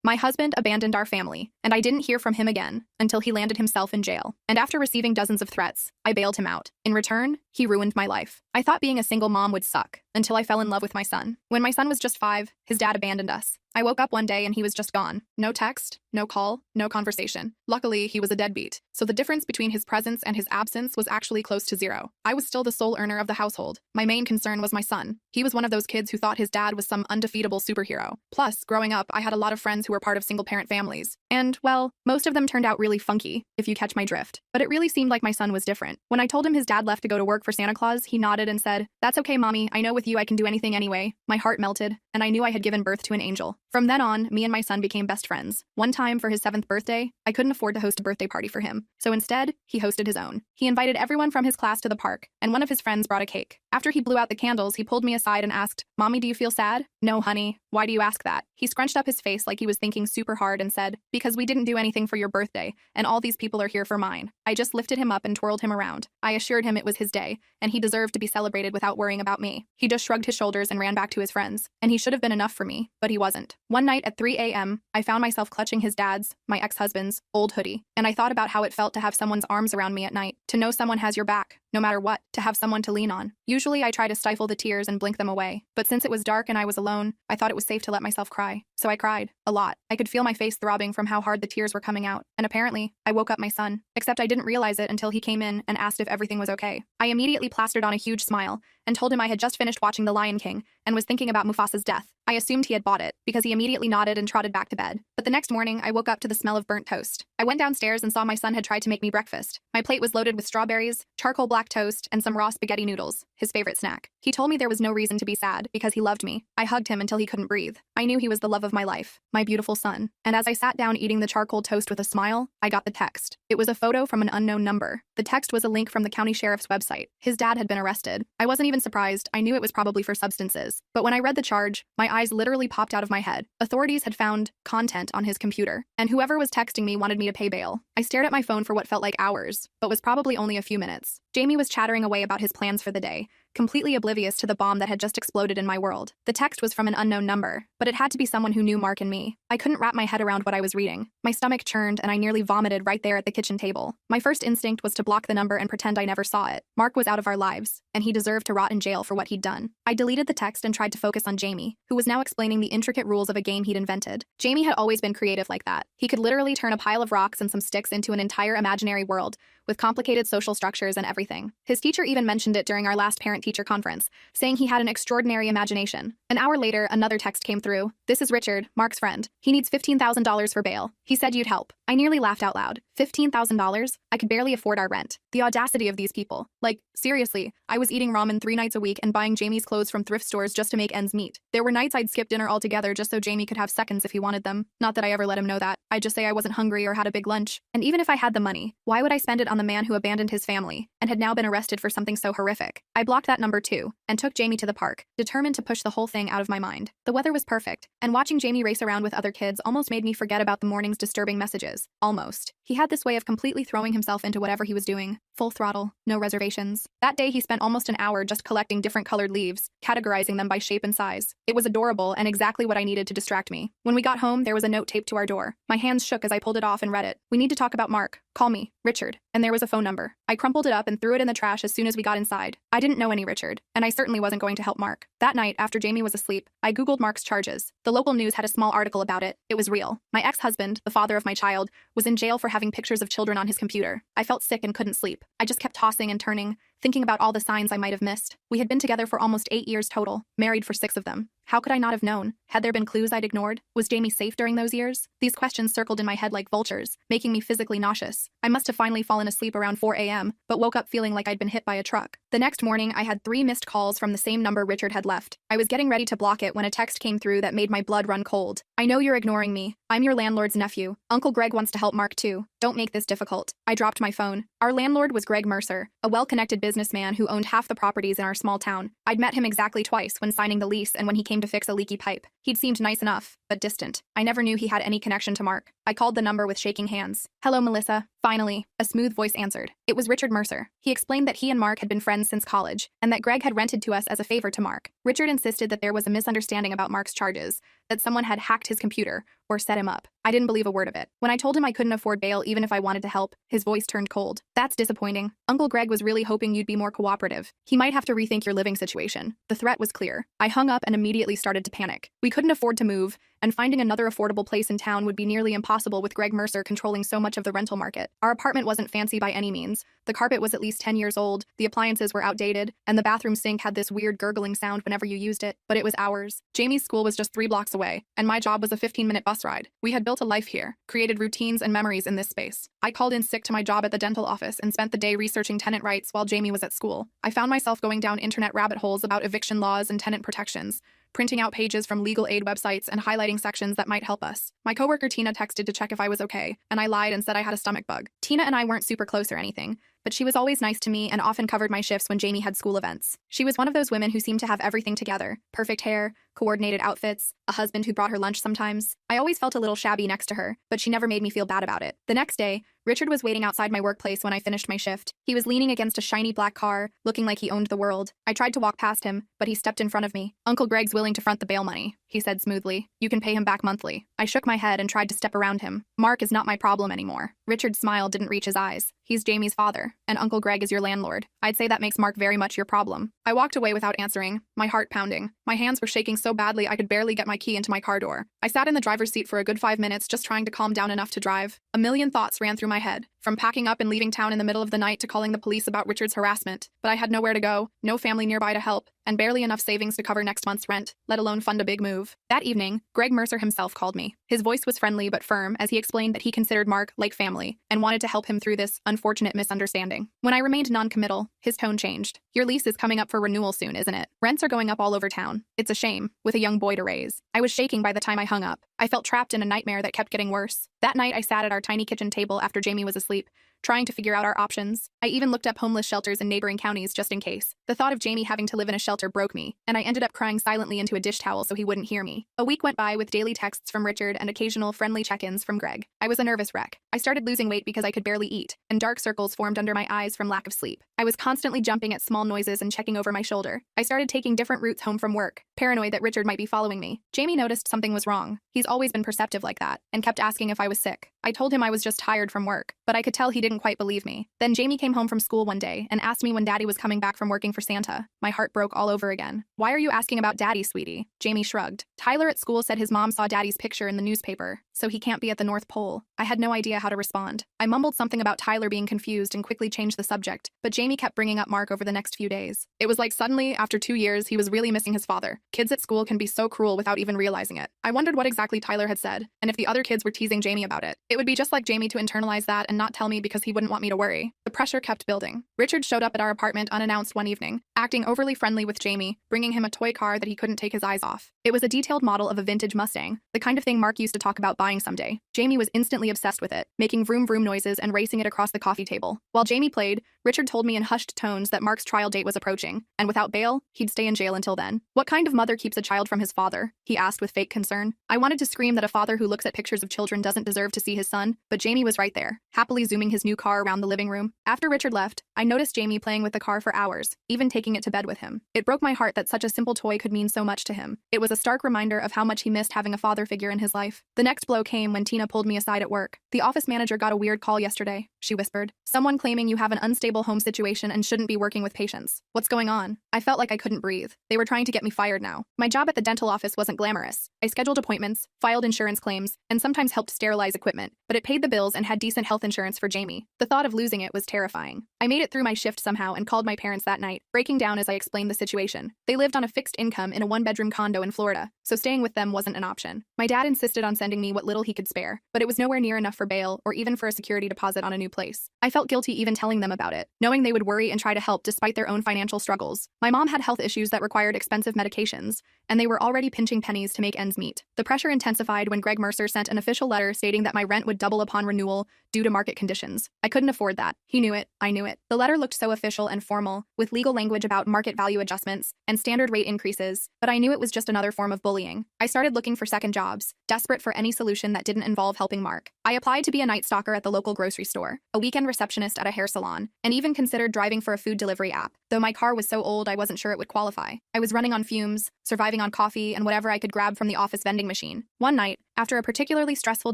My husband abandoned our family, and I didn't hear from him again until he landed himself in jail. And after receiving dozens of threats, I bailed him out. In return, he ruined my life. I thought being a single mom would suck until I fell in love with my son. When my son was just 5, his dad abandoned us. I woke up one day and he was just gone. No text, no call, no conversation. Luckily, he was a deadbeat, so the difference between his presence and his absence was actually close to zero. I was still the sole earner of the household. My main concern was my son. He was one of those kids who thought his dad was some undefeatable superhero. Plus, growing up, I had a lot of friends who were part of single-parent families. And, well, most of them turned out really funky, if you catch my drift. But it really seemed like my son was different. When I told him his dad left to go to work for Santa Claus, he nodded and said, "That's okay, Mommy. I know with you I can do anything anyway." My heart melted, and I knew I had given birth to an angel. From then on, me and my son became best friends. One time, for his 7th birthday, I couldn't afford to host a birthday party for him. So instead, he hosted his own. He invited everyone from his class to the park, and one of his friends brought a cake. After he blew out the candles, he pulled me aside and asked, "Mommy, do you feel sad?" "No, honey. Why do you ask that?" He scrunched up his face like he was thinking super hard and said, "Because we didn't do anything for your birthday, and all these people are here for mine." I just lifted him up and twirled him around. I assured him it was his day, and he deserved to be celebrated without worrying about me. He just shrugged his shoulders and ran back to his friends, and he should have been enough for me, but he wasn't. One night at 3 a.m., I found myself clutching his dad's, my ex-husband's, old hoodie, and I thought about how it felt to have someone's arms around me at night, to know someone has your back, no matter what, to have someone to lean on. Usually I try to stifle the tears and blink them away, but since it was dark and I was alone, I thought it was safe to let myself cry. So I cried. A lot. I could feel my face throbbing from how hard the tears were coming out, and apparently, I woke up my son. Except I didn't realize it until he came in and asked if everything was okay. I immediately plastered on a huge smile and told him I had just finished watching The Lion King and was thinking about Mufasa's death. I assumed he had bought it, because he immediately nodded and trotted back to bed. But the next morning, I woke up to the smell of burnt toast. I went downstairs and saw my son had tried to make me breakfast. My plate was loaded with strawberries, charcoal black toast, and some raw spaghetti noodles, his favorite snack. He told me there was no reason to be sad, because he loved me. I hugged him until he couldn't breathe. I knew he was the love of my life, my beautiful son. And as I sat down eating the charcoal toast with a smile, I got the text. It was a photo from an unknown number. The text was a link from the county sheriff's website. His dad had been arrested. I wasn't even surprised. I knew it was probably for substances. But when I read the charge, my eyes literally popped out of my head. Authorities had found content on his computer, and whoever was texting me wanted me to pay bail. I stared at my phone for what felt like hours, but was probably only a few minutes. Jamie was chattering away about his plans for the day, completely oblivious to the bomb that had just exploded in my world. The text was from an unknown number, but it had to be someone who knew Mark and me. I couldn't wrap my head around what I was reading. My stomach churned and I nearly vomited right there at the kitchen table. My first instinct was to block the number and pretend I never saw it. Mark was out of our lives, and he deserved to rot in jail for what he'd done. I deleted the text and tried to focus on Jamie, who was now explaining the intricate rules of a game he'd invented. Jamie had always been creative like that. He could literally turn a pile of rocks and some sticks into an entire imaginary world, with complicated social structures and everything. His teacher even mentioned it during our last parent-teacher conference, saying he had an extraordinary imagination. An hour later, another text came through. "This is Richard, Mark's friend. He needs $15,000 for bail. He said you'd help." I nearly laughed out loud. $15,000? I could barely afford our rent. The audacity of these people. Like, seriously, I was eating ramen 3 nights a week and buying Jamie's clothes from thrift stores just to make ends meet. There were nights I'd skip dinner altogether just so Jamie could have seconds if he wanted them. Not that I ever let him know that. I'd just say I wasn't hungry or had a big lunch. And even if I had the money, why would I spend it on the man who abandoned his family and had now been arrested for something so horrific? I blocked that number too, and took Jamie to the park, determined to push the whole thing out of my mind. The weather was perfect, and watching Jamie race around with other kids almost made me forget about the morning's disturbing messages. Almost. He had this way of completely throwing himself into whatever he was doing. Full throttle, no reservations. That day he spent almost an hour just collecting different colored leaves, categorizing them by shape and size. It was adorable and exactly what I needed to distract me. When we got home, there was a note taped to our door. My hands shook as I pulled it off and read it. "We need to talk about Mark. Call me, Richard." And there was a phone number. I crumpled it up and threw it in the trash as soon as we got inside. I didn't know any Richard, and I certainly wasn't going to help Mark. That night, after Jamie was asleep, I Googled Mark's charges. The local news had a small article about it. It was real. My ex-husband, the father of my child, was in jail for having pictures of children on his computer. I felt sick and couldn't sleep. I just kept tossing and turning, thinking about all the signs I might have missed. We had been together for almost 8 years total, married for 6 of them. How could I not have known? Had there been clues I'd ignored? Was Jamie safe during those years? These questions circled in my head like vultures, making me physically nauseous. I must have finally fallen asleep around 4 a.m., but woke up feeling like I'd been hit by a truck. The next morning, I had 3 missed calls from the same number Richard had left. I was getting ready to block it when a text came through that made my blood run cold. "I know you're ignoring me. I'm your landlord's nephew. Uncle Greg wants to help Mark too. Don't make this difficult." I dropped my phone. Our landlord was Greg Mercer, a well-connected businessman who owned half the properties in our small town. I'd met him exactly twice, when signing the lease and when he came to fix a leaky pipe. He'd seemed nice enough, but distant. I never knew he had any connection to Mark. I called the number with shaking hands. "Hello, Melissa." Finally, a smooth voice answered. It was Richard Mercer. He explained that he and Mark had been friends since college, and that Greg had rented to us as a favor to Mark. Richard insisted that there was a misunderstanding about Mark's charges, that someone had hacked his computer or set him up. I didn't believe a word of it. When I told him I couldn't afford bail even if I wanted to help, his voice turned cold. "That's disappointing. Uncle Greg was really hoping you'd be more cooperative. He might have to rethink your living situation." The threat was clear. I hung up and immediately started to panic. We couldn't afford to move, and finding another affordable place in town would be nearly impossible with Greg Mercer controlling so much of the rental market. Our apartment wasn't fancy by any means. The carpet was at least 10 years old, the appliances were outdated, and the bathroom sink had this weird gurgling sound whenever you used it, but it was ours. Jamie's school was just 3 blocks away, and my job was a 15-minute bus ride. We had built a life here, created routines and memories in this space. I called in sick to my job at the dental office and spent the day researching tenant rights while Jamie was at school. I found myself going down internet rabbit holes about eviction laws and tenant protections, printing out pages from legal aid websites and highlighting sections that might help us. My coworker Tina texted to check if I was okay, and I lied and said I had a stomach bug. Tina and I weren't super close or anything, but she was always nice to me and often covered my shifts when Jamie had school events. She was one of those women who seemed to have everything together: perfect hair, coordinated outfits, a husband who brought her lunch sometimes. I always felt a little shabby next to her, but she never made me feel bad about it. The next day, Richard was waiting outside my workplace when I finished my shift. He was leaning against a shiny black car, looking like he owned the world. I tried to walk past him, but he stepped in front of me. "Uncle Greg's willing to front the bail money," he said smoothly. "You can pay him back monthly." I shook my head and tried to step around him. "Mark is not my problem anymore." Richard's smile didn't reach his eyes. "He's Jamie's father, and Uncle Greg is your landlord. I'd say that makes Mark very much your problem." I walked away without answering, my heart pounding. My hands were shaking so badly I could barely get my key into my car door. I sat in the driver's seat for a good 5 minutes just trying to calm down enough to drive. A million thoughts ran through my head, from packing up and leaving town in the middle of the night to calling the police about Richard's harassment. But I had nowhere to go, no family nearby to help, and barely enough savings to cover next month's rent, let alone fund a big move. That evening, Greg Mercer himself called me. His voice was friendly but firm as he explained that he considered Mark like family and wanted to help him through this unfortunate misunderstanding. When I remained non-committal, his tone changed. "Your lease is coming up for renewal soon, isn't it? Rents are going up all over town. It's a shame, with a young boy to raise." I was shaking by the time I hung up. I felt trapped in a nightmare that kept getting worse. That night, I sat at our tiny kitchen table after Jamie was asleep, trying to figure out our options. I even looked up homeless shelters in neighboring counties just in case. The thought of Jamie having to live in a shelter broke me, and I ended up crying silently into a dish towel so he wouldn't hear me. A week went by with daily texts from Richard and occasional friendly check-ins from Greg. I was a nervous wreck. I started losing weight because I could barely eat, and dark circles formed under my eyes from lack of sleep. I was constantly jumping at small noises and checking over my shoulder. I started taking different routes home from work, paranoid that Richard might be following me. Jamie noticed something was wrong. He's always been perceptive like that, and kept asking if I was sick. I told him I was just tired from work, but I could tell he didn't quite believe me. Then Jamie came home from school one day and asked me when Daddy was coming back from working for Santa. My heart broke all over again. "Why are you asking about Daddy, sweetie?" Jamie shrugged. "Tyler at school said his mom saw Daddy's picture in the newspaper, so he can't be at the North Pole." I had no idea how to respond. I mumbled something about Tyler being confused and quickly changed the subject, but Jamie kept bringing up Mark over the next few days. It was like suddenly, after 2 years, he was really missing his father. Kids at school can be so cruel without even realizing it. I wondered what exactly Tyler had said, and if the other kids were teasing Jamie about it. It would be just like Jamie to internalize that and not tell me because he wouldn't want me to worry. The pressure kept building. Richard showed up at our apartment unannounced one evening, acting overly friendly with Jamie, bringing him a toy car that he couldn't take his eyes off. It was a detailed model of a vintage Mustang, the kind of thing Mark used to talk about buying someday. Jamie was instantly obsessed with it, making vroom vroom noises and racing it across the coffee table. While Jamie played, Richard told me in hushed tones that Mark's trial date was approaching, and without bail, he'd stay in jail until then. "What kind of mother keeps a child from his father?" he asked with fake concern. I wanted to scream that a father who looks at pictures of children doesn't deserve to see his son, but Jamie was right there, happily zooming his new car around the living room. After Richard left, I noticed Jamie playing with the car for hours, even taking it to bed with him. It broke my heart that such a simple toy could mean so much to him. It was a stark reminder of how much he missed having a father figure in his life. The next blow came when Tina pulled me aside at work. "The office manager got a weird call yesterday," she whispered. "Someone claiming you have an unstable home situation and shouldn't be working with patients. What's going on?" I felt like I couldn't breathe. They were trying to get me fired now. My job at the dental office wasn't glamorous. I scheduled appointments, filed insurance claims, and sometimes helped sterilize equipment, but it paid the bills and had decent health insurance for Jamie. The thought of losing it was terrifying. I made it through my shift somehow and called my parents that night, breaking down as I explained the situation. They lived on a fixed income in a one-bedroom condo in Florida, so staying with them wasn't an option. My dad insisted on sending me what little he could spare, but it was nowhere near enough for bail or even for a security deposit on a new place. I felt guilty even telling them about it, knowing they would worry and try to help despite their own financial struggles. My mom had health issues that required expensive medication, conditions, and they were already pinching pennies to make ends meet. The pressure intensified when Greg Mercer sent an official letter stating that my rent would double upon renewal due to market conditions. I couldn't afford that. He knew it. I knew it. The letter looked so official and formal, with legal language about market value adjustments and standard rate increases, but I knew it was just another form of bullying. I started looking for second jobs, desperate for any solution that didn't involve helping Mark. I applied to be a night stalker at the local grocery store, a weekend receptionist at a hair salon, and even considered driving for a food delivery app, though my car was so old I wasn't sure it would qualify. I was running on fumes, surviving on coffee and whatever I could grab from the office vending machine. One night, after a particularly stressful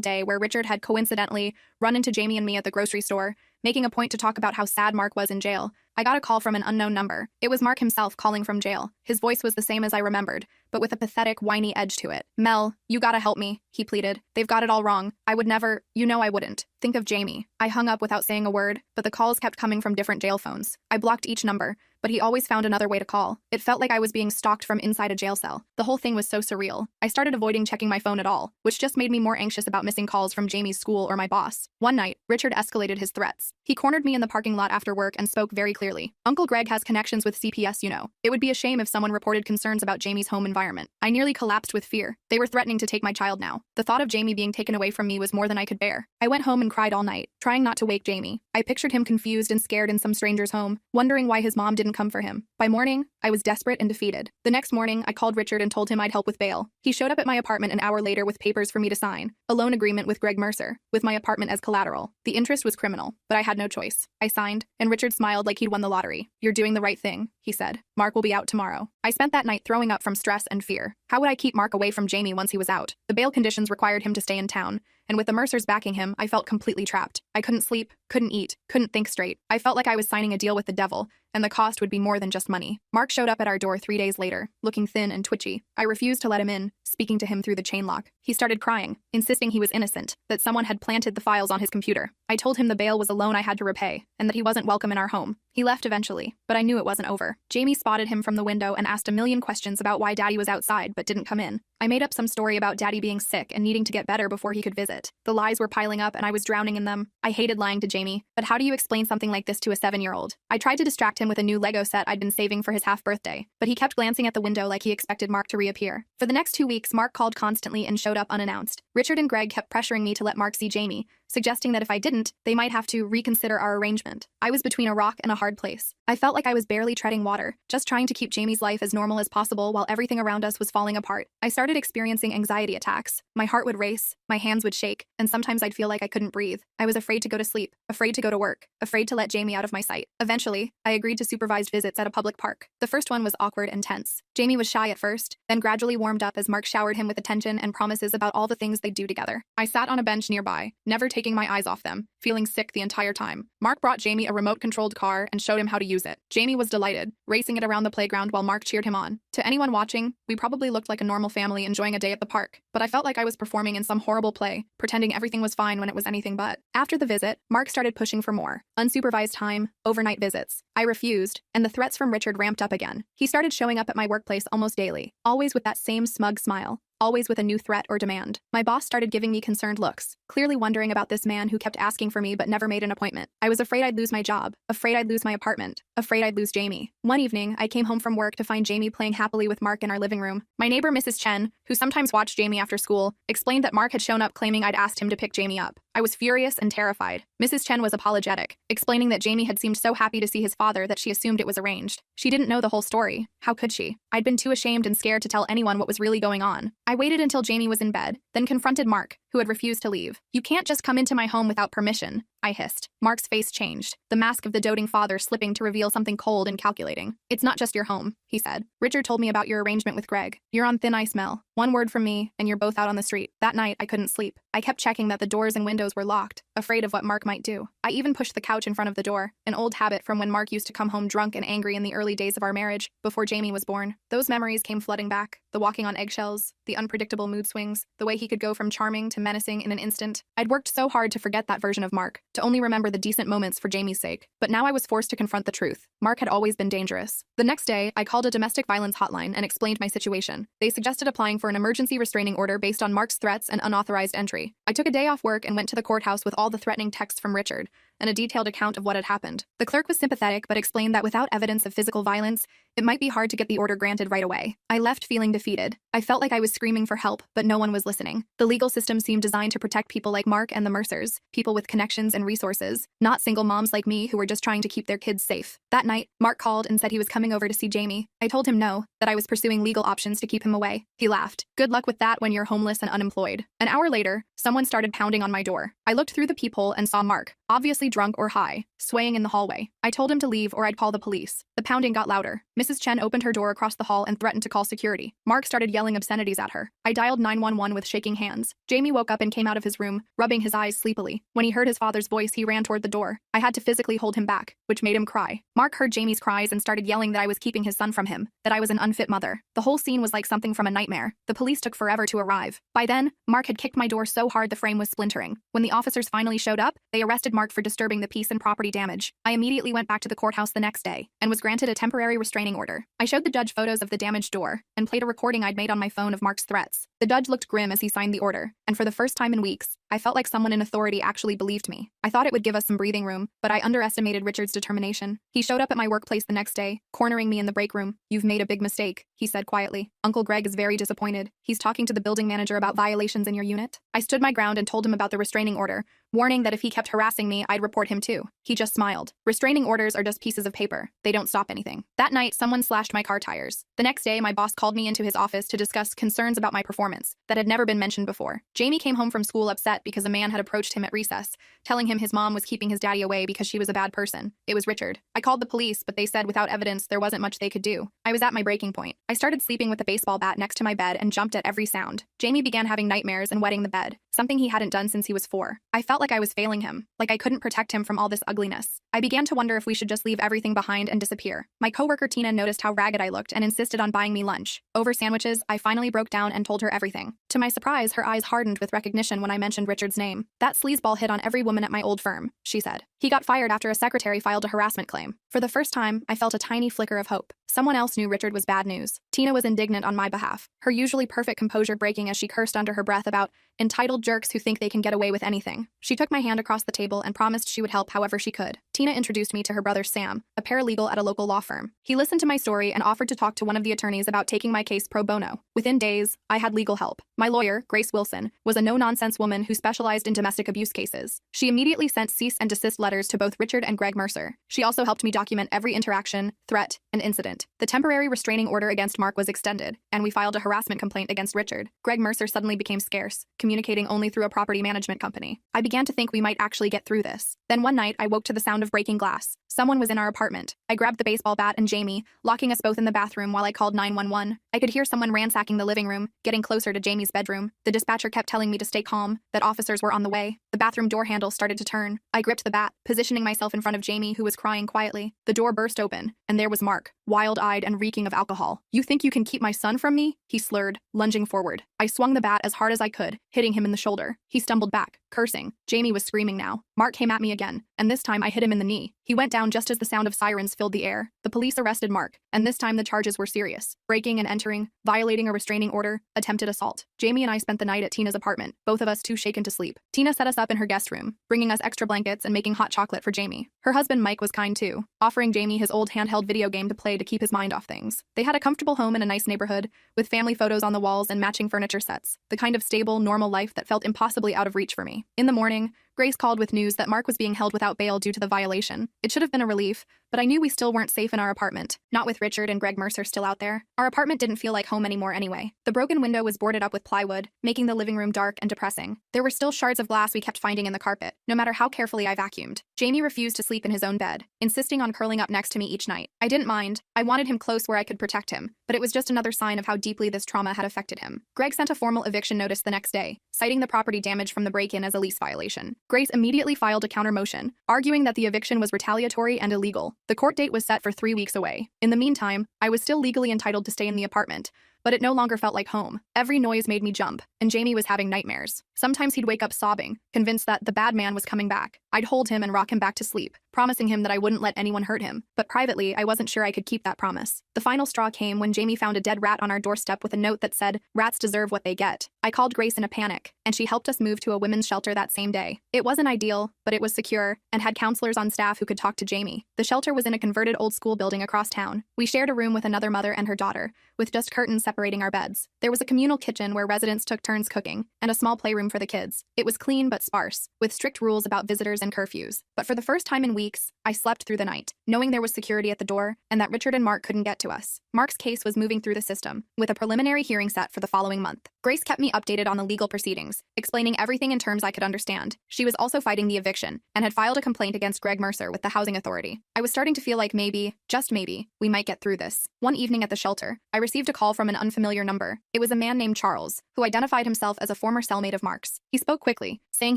day where Richard had coincidentally run into Jamie and me at the grocery store, making a point to talk about how sad Mark was in jail, I got a call from an unknown number. It was Mark himself calling from jail. His voice was the same as I remembered, but with a pathetic, whiny edge to it. "Mel, you gotta help me," he pleaded. "They've got it all wrong. I would never, I wouldn't. Think of Jamie." I hung up without saying a word, but the calls kept coming from different jail phones. I blocked each number, but he always found another way to call. It felt like I was being stalked from inside a jail cell. The whole thing was so surreal. I started avoiding checking my phone at all, which just made me more anxious about missing calls from Jamie's school or my boss. One night, Richard escalated his threats. He cornered me in the parking lot after work and spoke very clearly. "Uncle Greg has connections with CPS, you know. It would be a shame if someone reported concerns about Jamie's home environment." I nearly collapsed with fear. They were threatening to take my child now. The thought of Jamie being taken away from me was more than I could bear. I went home and cried all night, trying not to wake Jamie. I pictured him confused and scared in some stranger's home, wondering why his mom didn't come for him. By morning, I was desperate and defeated. The next morning, I called Richard and told him I'd help with bail. He showed up at my apartment an hour later with papers for me to sign, a loan agreement with Greg Mercer, with my apartment as collateral. The interest was criminal, but I had no choice. I signed, and Richard smiled like he'd won the lottery. "You're doing the right thing," he said. "Mark will be out tomorrow." I spent that night throwing up from stress and fear. How would I keep Mark away from Jamie once he was out? The bail conditions required him to stay in town, and with the Mercers backing him, I felt completely trapped. I couldn't sleep, couldn't eat, couldn't think straight. I felt like I was signing a deal with the devil, and the cost would be more than just money. Mark showed up at our door 3 days later, looking thin and twitchy. I refused to let him in, speaking to him through the chain lock. He started crying, insisting he was innocent, that someone had planted the files on his computer. I told him the bail was a loan I had to repay, and that he wasn't welcome in our home. He left eventually, but I knew it wasn't over. Jamie spotted him from the window and asked a million questions about why Daddy was outside but didn't come in. I made up some story about Daddy being sick and needing to get better before he could visit. The lies were piling up and I was drowning in them. I hated lying to Jamie, but how do you explain something like this to a 7-year-old? I tried to distract him with a new Lego set I'd been saving for his half-birthday, but he kept glancing at the window like he expected Mark to reappear. For the next 2 weeks, Mark called constantly and showed up unannounced. Richard and Greg kept pressuring me to let Mark see Jamie, suggesting that if I didn't, they might have to reconsider our arrangement. I was between a rock and a hard place. I felt like I was barely treading water, just trying to keep Jamie's life as normal as possible while everything around us was falling apart. I started experiencing anxiety attacks. My heart would race, my hands would shake, and sometimes I'd feel like I couldn't breathe. I was afraid to go to sleep, afraid to go to work, afraid to let Jamie out of my sight. Eventually, I agreed to supervised visits at a public park. The first one was awkward and tense. Jamie was shy at first, then gradually warmed up as Mark showered him with attention and promises about all the things they'd do together. I sat on a bench nearby, never taking my eyes off them, feeling sick the entire time. Mark brought Jamie a remote-controlled car and showed him how to use it. Jamie was delighted, racing it around the playground while Mark cheered him on. To anyone watching, we probably looked like a normal family enjoying a day at the park, but I felt like I was performing in some horrible play, pretending everything was fine when it was anything but. After the visit, Mark started pushing for more. Unsupervised time, overnight visits. I refused, and the threats from Richard ramped up again. He started showing up at my workplace almost daily, always with that same smug smile. Always with a new threat or demand. My boss started giving me concerned looks, clearly wondering about this man who kept asking for me but never made an appointment. I was afraid I'd lose my job, afraid I'd lose my apartment, afraid I'd lose Jamie. One evening, I came home from work to find Jamie playing happily with Mark in our living room. My neighbor, Mrs. Chen, who sometimes watched Jamie after school, explained that Mark had shown up claiming I'd asked him to pick Jamie up. I was furious and terrified. Mrs. Chen was apologetic, explaining that Jamie had seemed so happy to see his father that she assumed it was arranged. She didn't know the whole story. How could she? I'd been too ashamed and scared to tell anyone what was really going on. I waited until Jamie was in bed, then confronted Mark, who had refused to leave. "You can't just come into my home without permission," I hissed. Mark's face changed, the mask of the doting father slipping to reveal something cold and calculating. "It's not just your home," he said. "Richard told me about your arrangement with Greg. You're on thin ice, Mel. One word from me, and you're both out on the street." That night, I couldn't sleep. I kept checking that the doors and windows were locked, afraid of what Mark might do. I even pushed the couch in front of the door, an old habit from when Mark used to come home drunk and angry in the early days of our marriage, before Jamie was born. Those memories came flooding back, the walking on eggshells, the unpredictable mood swings, the way he could go from charming to menacing in an instant. I'd worked so hard to forget that version of Mark, to only remember the decent moments for Jamie's sake. But now I was forced to confront the truth. Mark had always been dangerous. The next day, I called a domestic violence hotline and explained my situation. They suggested applying for an emergency restraining order based on Mark's threats and unauthorized entry. I took a day off work and went to the courthouse with all the threatening texts from Richard, and a detailed account of what had happened. The clerk was sympathetic but explained that without evidence of physical violence, it might be hard to get the order granted right away. I left feeling defeated. I felt like I was screaming for help, but no one was listening. The legal system seemed designed to protect people like Mark and the Mercers, people with connections and resources, not single moms like me who were just trying to keep their kids safe. That night, Mark called and said he was coming over to see Jamie. I told him no, that I was pursuing legal options to keep him away. He laughed. Good luck with that when you're homeless and unemployed. An hour later, someone started pounding on my door. I looked through the peephole and saw Mark, obviously drunk or high, swaying in the hallway. I told him to leave or I'd call the police. The pounding got louder. Mrs. Chen opened her door across the hall and threatened to call security. Mark started yelling obscenities at her. I dialed 911 with shaking hands. Jamie woke up and came out of his room, rubbing his eyes sleepily. When he heard his father's voice, he ran toward the door. I had to physically hold him back, which made him cry. Mark heard Jamie's cries and started yelling that I was keeping his son from him, that I was an unfit mother. The whole scene was like something from a nightmare. The police took forever to arrive. By then, Mark had kicked my door so hard the frame was splintering. When the officers finally showed up, they arrested Mark for disturbing the peace and property damage. I immediately went back to the courthouse the next day and was granted a temporary restraining order. I showed the judge photos of the damaged door and played a recording I'd made on my phone of Mark's threats. The judge looked grim as he signed the order, and for the first time in weeks, I felt like someone in authority actually believed me. I thought it would give us some breathing room, but I underestimated Richard's determination. He showed up at my workplace the next day, cornering me in the break room. "You've made a big mistake," he said quietly. "Uncle Greg is very disappointed. He's talking to the building manager about violations in your unit." I stood my ground and told him about the restraining order, warning that if he kept harassing me, I'd report him too. He just smiled. Restraining orders are just pieces of paper. They don't stop anything. That night, someone slashed my car tires. The next day, my boss called me into his office to discuss concerns about my performance that had never been mentioned before. Jamie came home from school upset because a man had approached him at recess, telling him his mom was keeping his daddy away because she was a bad person. It was Richard. I called the police, but they said without evidence there wasn't much they could do. I was at my breaking point. I started sleeping with a baseball bat next to my bed and jumped at every sound. Jamie began having nightmares and wetting the bed, something he hadn't done since he was 4. I felt like I was failing him, like I couldn't protect him from all this ugliness. I began to wonder if we should just leave everything behind and disappear. My coworker Tina noticed how ragged I looked and insisted on buying me lunch. Over sandwiches, I finally broke down and told her everything. To my surprise, her eyes hardened with recognition when I mentioned Richard's name. "That sleazeball hit on every woman at my old firm," she said. "He got fired after a secretary filed a harassment claim." For the first time, I felt a tiny flicker of hope. Someone else knew Richard was bad news. Tina was indignant on my behalf, her usually perfect composure breaking as she cursed under her breath about entitled jerks who think they can get away with anything. She took my hand across the table and promised she would help however she could. Tina introduced me to her brother Sam, a paralegal at a local law firm. He listened to my story and offered to talk to one of the attorneys about taking my case pro bono. Within days, I had legal help. My lawyer, Grace Wilson, was a no-nonsense woman who specialized in domestic abuse cases. She immediately sent cease and desist letters to both Richard and Greg Mercer. She also helped me document every interaction, threat, and incident. The temporary restraining order against Mark was extended, and we filed a harassment complaint against Richard. Greg Mercer suddenly became scarce, communicating only through a property management company. I began to think we might actually get through this. Then one night, I woke to the sound of breaking glass. Someone was in our apartment. I grabbed the baseball bat and Jamie, locking us both in the bathroom while I called 911. I could hear someone ransacking the living room, getting closer to Jamie's bedroom. The dispatcher kept telling me to stay calm, that officers were on the way. The bathroom door handle started to turn. I gripped the bat, positioning myself in front of Jamie, who was crying quietly. The door burst open, and there was Mark, wild-eyed and reeking of alcohol. "You think you can keep my son from me?" he slurred, lunging forward. I swung the bat as hard as I could, hitting him in the shoulder. He stumbled back, cursing. Jamie was screaming now. Mark came at me again, and this time I hit him in the knee. He went down just as the sound of sirens filled the air. The police arrested Mark, and this time the charges were serious: breaking and entering, violating a restraining order, attempted assault. Jamie and I spent the night at Tina's apartment, both of us too shaken to sleep. Tina set us up in her guest room, bringing us extra blankets and making hot chocolate for Jamie. Her husband Mike was kind too, offering Jamie his old handheld video game to play to keep his mind off things. They had a comfortable home in a nice neighborhood, with family photos on the walls and matching furniture sets, the kind of stable, normal life that felt impossibly out of reach for me. In the morning, Grace called with news that Mark was being held without bail due to the violation. It should have been a relief, but I knew we still weren't safe in our apartment, not with Richard and Greg Mercer still out there. Our apartment didn't feel like home anymore anyway. The broken window was boarded up with plywood, making the living room dark and depressing. There were still shards of glass we kept finding in the carpet, no matter how carefully I vacuumed. Jamie refused to sleep in his own bed, insisting on curling up next to me each night. I didn't mind. I wanted him close where I could protect him, but it was just another sign of how deeply this trauma had affected him. Greg sent a formal eviction notice the next day, citing the property damage from the break-in as a lease violation. Grace immediately filed a counter motion, arguing that the eviction was retaliatory and illegal. The court date was set for 3 weeks away. In the meantime, I was still legally entitled to stay in the apartment, but it no longer felt like home. Every noise made me jump, and Jamie was having nightmares. Sometimes he'd wake up sobbing, convinced that the bad man was coming back. I'd hold him and rock him back to sleep, promising him that I wouldn't let anyone hurt him. But privately, I wasn't sure I could keep that promise. The final straw came when Jamie found a dead rat on our doorstep with a note that said, "Rats deserve what they get." I called Grace in a panic, and she helped us move to a women's shelter that same day. It wasn't ideal, but it was secure, and had counselors on staff who could talk to Jamie. The shelter was in a converted old school building across town. We shared a room with another mother and her daughter, with just curtains separating our beds. There was a communal kitchen where residents took turns cooking, and a small playroom for the kids. It was clean but sparse, with strict rules about visitors and curfews. But for the first time in weeks, I slept through the night, knowing there was security at the door and that Richard and Mark couldn't get to us. Mark's case was moving through the system, with a preliminary hearing set for the following month. Grace kept me updated on the legal proceedings, explaining everything in terms I could understand. She was also fighting the eviction, and had filed a complaint against Greg Mercer with the Housing Authority. I was starting to feel like maybe, just maybe, we might get through this. One evening at the shelter, I received a call from an unfamiliar number. It was a man named Charles, who identified himself as a former cellmate of Mark's. He spoke quickly, saying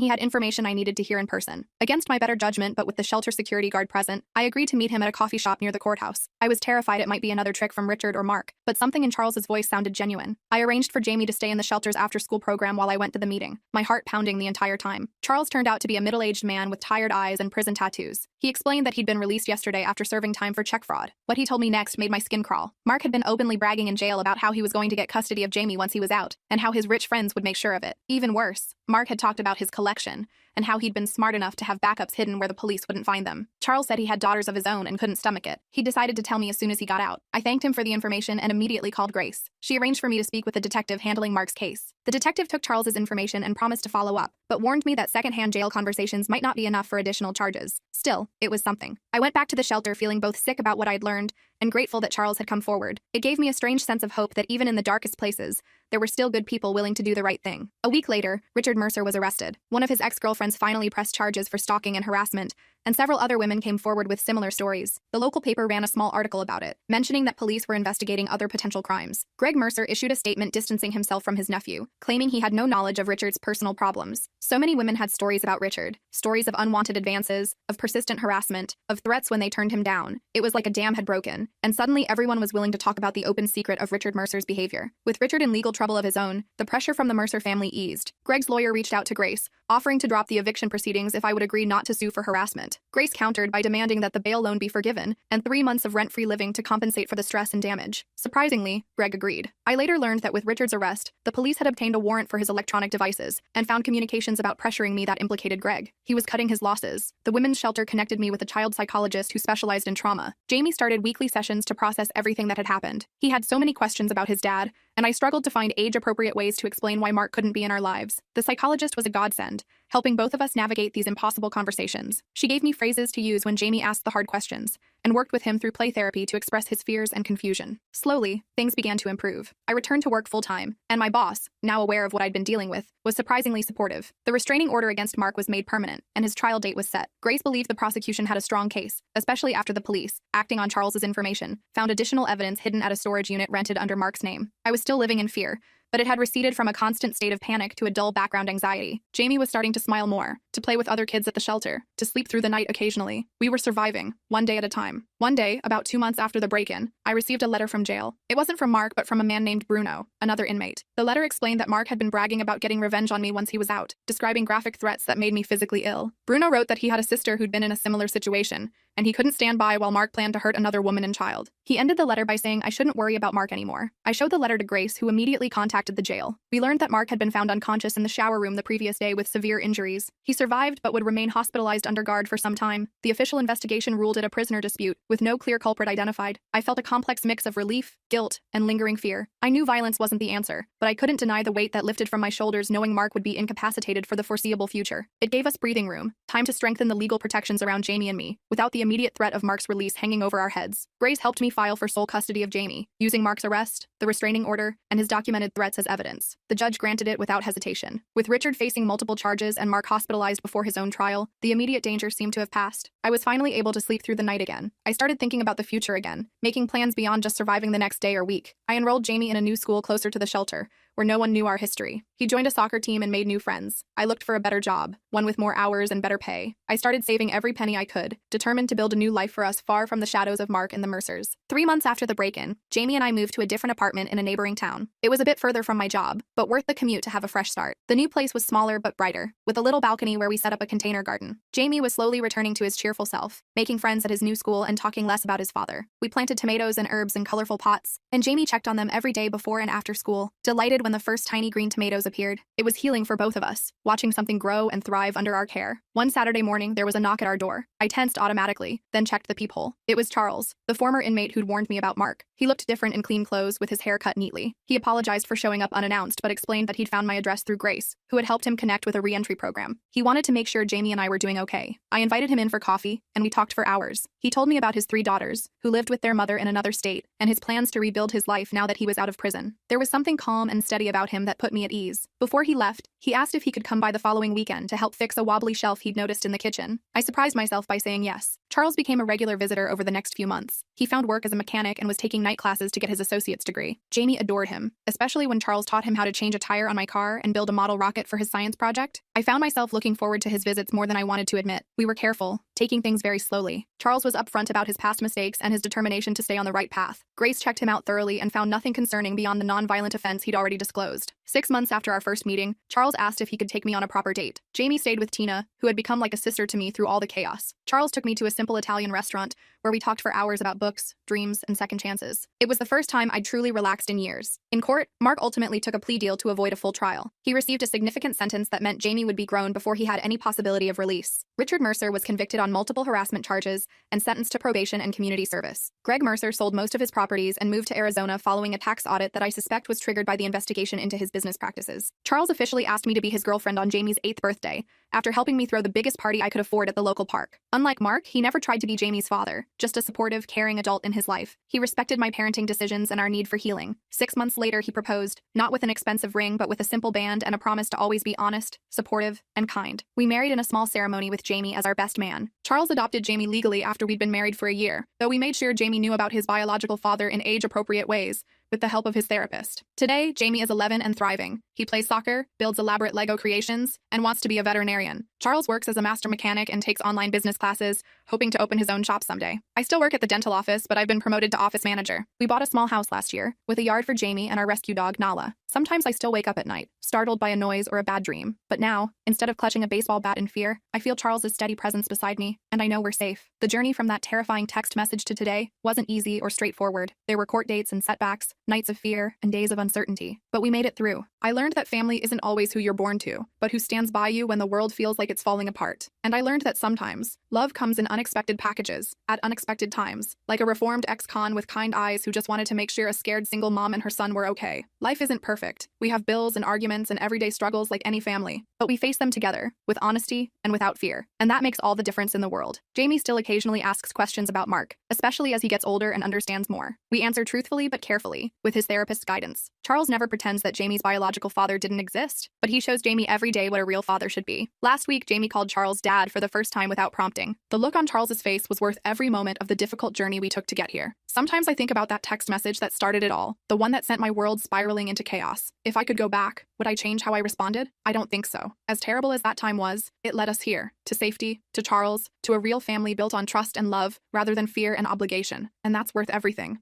he had information I needed to hear in person. Against my better judgment, but with the shelter security guard present, I agreed to meet him at a coffee shop near the courthouse. I was terrified it might be another trick from Richard or Mark, but something in Charles's voice sounded genuine. I arranged for Jamie to stay in the shelter's after-school program while I went to the meeting, my heart pounding the entire time. Charles turned out to be a middle-aged man with tired eyes and prison tattoos. He explained that he'd been released yesterday after serving time for check fraud. What he told me next made my skin crawl. Mark had been openly bragging in jail about how he was going to get custody of Jamie once he was out, and how his rich friends would make sure of it. Even worse, Mark had talked about his collection, and how he'd been smart enough to have backups hidden where the police wouldn't find them. Charles said he had daughters of his own and couldn't stomach it. He decided to tell me as soon as he got out. I thanked him for the information and immediately called Grace. She arranged for me to speak with the detective handling Mark's case. The detective took Charles's information and promised to follow up, but warned me that secondhand jail conversations might not be enough for additional charges. Still, it was something. I went back to the shelter feeling both sick about what I'd learned and grateful that Charles had come forward. It gave me a strange sense of hope that even in the darkest places, there were still good people willing to do the right thing. A week later, Richard Mercer was arrested. One of his ex-girlfriends finally pressed charges for stalking and harassment, and several other women came forward with similar stories. The local paper ran a small article about it, mentioning that police were investigating other potential crimes. Greg Mercer issued a statement distancing himself from his nephew, claiming he had no knowledge of Richard's personal problems. So many women had stories about Richard, stories of unwanted advances, of persistent harassment, of threats when they turned him down. It was like a dam had broken, and suddenly everyone was willing to talk about the open secret of Richard Mercer's behavior. With Richard in legal trouble of his own, the pressure from the Mercer family eased. Greg's lawyer reached out to Grace, offering to drop the eviction proceedings if I would agree not to sue for harassment. Grace countered by demanding that the bail loan be forgiven, and 3 months of rent-free living to compensate for the stress and damage. Surprisingly, Greg agreed. I later learned that with Richard's arrest, the police had obtained a warrant for his electronic devices, and found communications about pressuring me that implicated Greg. He was cutting his losses. The women's shelter connected me with a child psychologist who specialized in trauma. Jamie started weekly sessions to process everything that had happened. He had so many questions about his dad, and I struggled to find age-appropriate ways to explain why Mark couldn't be in our lives. The psychologist was a godsend, helping both of us navigate these impossible conversations. She gave me phrases to use when Jamie asked the hard questions, and worked with him through play therapy to express his fears and confusion. Slowly, things began to improve. I returned to work full-time, and my boss, now aware of what I'd been dealing with, was surprisingly supportive. The restraining order against Mark was made permanent, and his trial date was set. Grace believed the prosecution had a strong case, especially after the police, acting on Charles's information, found additional evidence hidden at a storage unit rented under Mark's name. I was still living in fear, but it had receded from a constant state of panic to a dull background anxiety. Jamie was starting to smile more, to play with other kids at the shelter, to sleep through the night occasionally. We were surviving, one day at a time. One day, about 2 months after the break-in, I received a letter from jail. It wasn't from Mark, but from a man named Bruno, another inmate. The letter explained that Mark had been bragging about getting revenge on me once he was out, describing graphic threats that made me physically ill. Bruno wrote that he had a sister who'd been in a similar situation, and he couldn't stand by while Mark planned to hurt another woman and child. He ended the letter by saying I shouldn't worry about Mark anymore. I showed the letter to Grace, who immediately contacted the jail. We learned that Mark had been found unconscious in the shower room the previous day with severe injuries. He survived but would remain hospitalized under guard for some time. The official investigation ruled it a prisoner dispute, with no clear culprit identified. I felt a complex mix of relief, guilt, and lingering fear. I knew violence wasn't the answer, but I couldn't deny the weight that lifted from my shoulders knowing Mark would be incapacitated for the foreseeable future. It gave us breathing room, time to strengthen the legal protections around Jamie and me, without the immediate threat of Mark's release hanging over our heads. Grace helped me file for sole custody of Jamie, using Mark's arrest, the restraining order, and his documented threats as evidence. The judge granted it without hesitation. With Richard facing multiple charges and Mark hospitalized before his own trial, the immediate danger seemed to have passed. I was finally able to sleep through the night again. I started thinking about the future again, making plans beyond just surviving the next day or week. I enrolled Jamie in a new school closer to the shelter, where no one knew our history. He joined a soccer team and made new friends. I looked for a better job, one with more hours and better pay. I started saving every penny I could, determined to build a new life for us far from the shadows of Mark and the Mercers. 3 months after the break-in, Jamie and I moved to a different apartment in a neighboring town. It was a bit further from my job, but worth the commute to have a fresh start. The new place was smaller but brighter, with a little balcony where we set up a container garden. Jamie was slowly returning to his cheerful self, making friends at his new school and talking less about his father. We planted tomatoes and herbs in colorful pots, and Jamie checked on them every day before and after school, delighted when the first tiny green tomatoes appeared. It was healing for both of us, watching something grow and thrive under our care. One Saturday morning, there was a knock at our door. I tensed automatically, then checked the peephole. It was Charles, the former inmate who'd warned me about Mark. He looked different in clean clothes with his hair cut neatly. He apologized for showing up unannounced, but explained that he'd found my address through Grace, who had helped him connect with a re-entry program. He wanted to make sure Jamie and I were doing okay. I invited him in for coffee, and we talked for hours. He told me about his 3 daughters, who lived with their mother in another state, and his plans to rebuild his life now that he was out of prison. There was something calm and steady about him that put me at ease. Before he left, he asked if he could come by the following weekend to help fix a wobbly shelf he'd noticed in the kitchen. I surprised myself by saying yes. Charles became a regular visitor over the next few months. He found work as a mechanic and was taking night classes to get his associate's degree. Jamie adored him, especially when Charles taught him how to change a tire on my car and build a model rocket for his science project. I found myself looking forward to his visits more than I wanted to admit. We were careful, taking things very slowly. Charles was upfront about his past mistakes and his determination to stay on the right path. Grace checked him out thoroughly and found nothing concerning beyond the non-violent offense he'd already disclosed. 6 months after our first meeting, Charles asked if he could take me on a proper date. Jamie stayed with Tina, who had become like a sister to me through all the chaos. Charles took me to a simple Italian restaurant where we talked for hours about books, dreams, and second chances. It was the first time I'd truly relaxed in years. In court, Mark ultimately took a plea deal to avoid a full trial. He received a significant sentence that meant Jamie would be grown before he had any possibility of release. Richard Mercer was convicted on multiple harassment charges and sentenced to probation and community service. Greg Mercer sold most of his properties and moved to Arizona following a tax audit that I suspect was triggered by the investigation into his business practices. Charles officially asked me to be his girlfriend on Jamie's 8th birthday, after helping me throw the biggest party I could afford at the local park. Unlike Mark, he never tried to be Jamie's father, just a supportive, caring adult in his life. He respected my parenting decisions and our need for healing. 6 months later, he proposed, not with an expensive ring, but with a simple band and a promise to always be honest, supportive, and kind. We married in a small ceremony with Jamie as our best man. Charles adopted Jamie legally after we'd been married for a year, though we made sure Jamie knew about his biological father in age-appropriate ways, with the help of his therapist. Today, Jamie is 11 and thriving. He plays soccer, builds elaborate Lego creations, and wants to be a veterinarian. Charles works as a master mechanic and takes online business classes, hoping to open his own shop someday. I still work at the dental office, but I've been promoted to office manager. We bought a small house last year, with a yard for Jamie and our rescue dog, Nala. Sometimes I still wake up at night, startled by a noise or a bad dream. But now, instead of clutching a baseball bat in fear, I feel Charles's steady presence beside me, and I know we're safe. The journey from that terrifying text message to today wasn't easy or straightforward. There were court dates and setbacks, nights of fear, and days of uncertainty. But we made it through. I learned that family isn't always who you're born to, but who stands by you when the world feels like it's falling apart. And I learned that sometimes, love comes in unexpected packages, at unexpected times, like a reformed ex-con with kind eyes who just wanted to make sure a scared single mom and her son were okay. Life isn't perfect. We have bills and arguments and everyday struggles like any family, but we face them together, with honesty and without fear. And that makes all the difference in the world. Jamie still occasionally asks questions about Mark, especially as he gets older and understands more. We answer truthfully but carefully, with his therapist's guidance. Charles never pretends that Jamie's biological father didn't exist, but he shows Jamie every day what a real father should be. Last week, Jamie called Charles dad for the first time without prompting. The look on Charles's face was worth every moment of the difficult journey we took to get here. Sometimes I think about that text message that started it all, the one that sent my world spiraling into chaos. If I could go back, would I change how I responded? I don't think so. As terrible as that time was, it led us here, to safety, to Charles, to a real family built on trust and love, rather than fear and obligation. And that's worth everything.